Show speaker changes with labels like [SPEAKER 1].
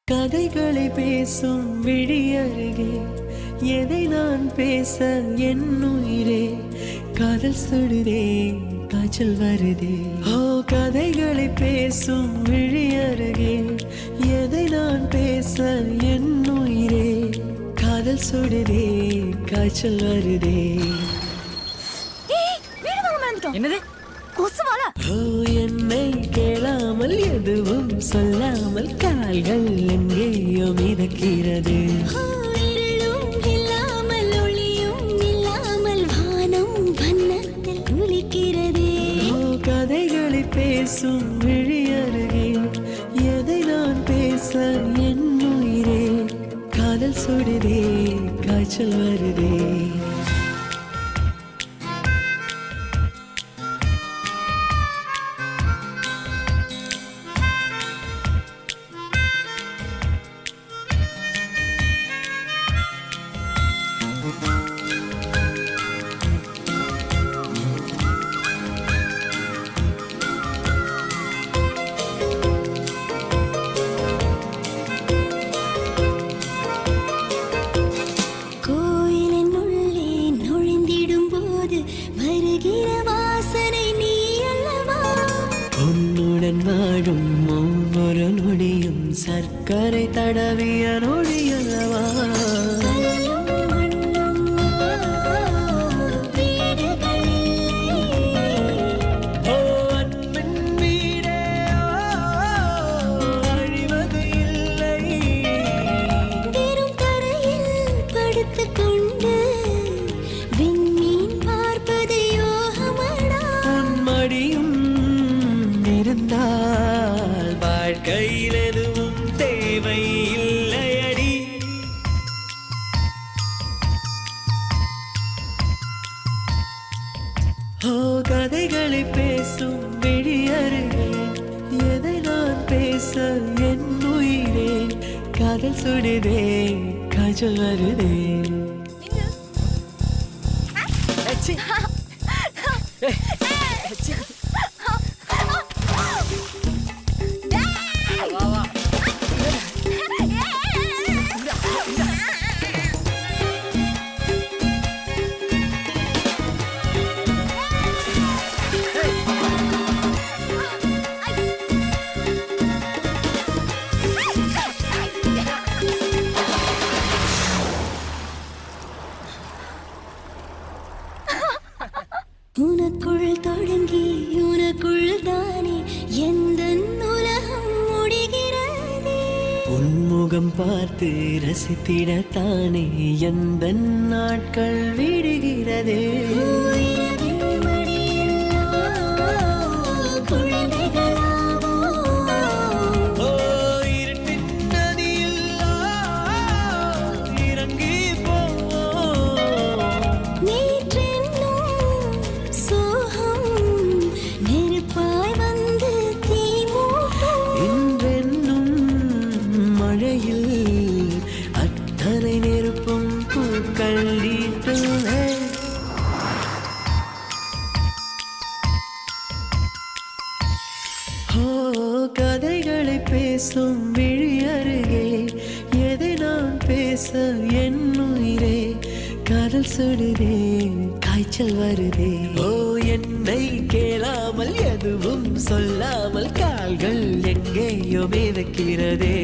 [SPEAKER 1] கதைகளை பேசும் விழி அருகே எதை நான் பேச என் உயிரே காதல் சுடுதே காய்ச்சல் வருதே. ஓ கதைகளை பேசும் விழி அருகே எதை நான் பேச என் உயிரே காதல் சுடுதே காய்ச்சல் வருதே.
[SPEAKER 2] என்னது
[SPEAKER 1] என்னை கேளாமல் எதுவும் சொல்லாமல் கால்கள் எங்கேயோ மிதக்கிறது.
[SPEAKER 3] இல்லாமல் ஒளியும் இல்லாமல் வானம் வண்ணத்தில் குளிக்கிறது.
[SPEAKER 1] கதைகளை பேசும் விழி அருகே எதை நான் பேச என் உயிரே காதல் சுடுதே காய்ச்சல் வருதே. வாழும் ஒவ்வொரு நொடியும் சர்க்கரை தடவிய நொடியல்லவா. வாழ்க்கையில் எதுவும் தேவை இல்லையடி. ஓ கதைகளை பேசும் விழி அருகே எதை நான் பேச என் உயிரே காதல் சுடுதே காய்ச்சல் வருதே.
[SPEAKER 3] உனக்குள் தொடங்கி உனக்குள் தானே எந்த உலகம் முடிகிறதே.
[SPEAKER 1] உன்முகம் பார்த்து ரசித்திடத்தானே எந்த நாட்கள் விடுகிறதே. அத்தனை நெருப்பும் பூக்கள் நீட்டுவே. ஓ கதைகளை பேசும் விழி அருகே எதை நான் பேச என் உயிரே காதல் சுடுதே காய்ச்சல் வருதே. ஓ என்னை கேளாமல் எதுவும் சொல்லாமல் கால்கள் எங்கேயோ மிதக்கிறதே.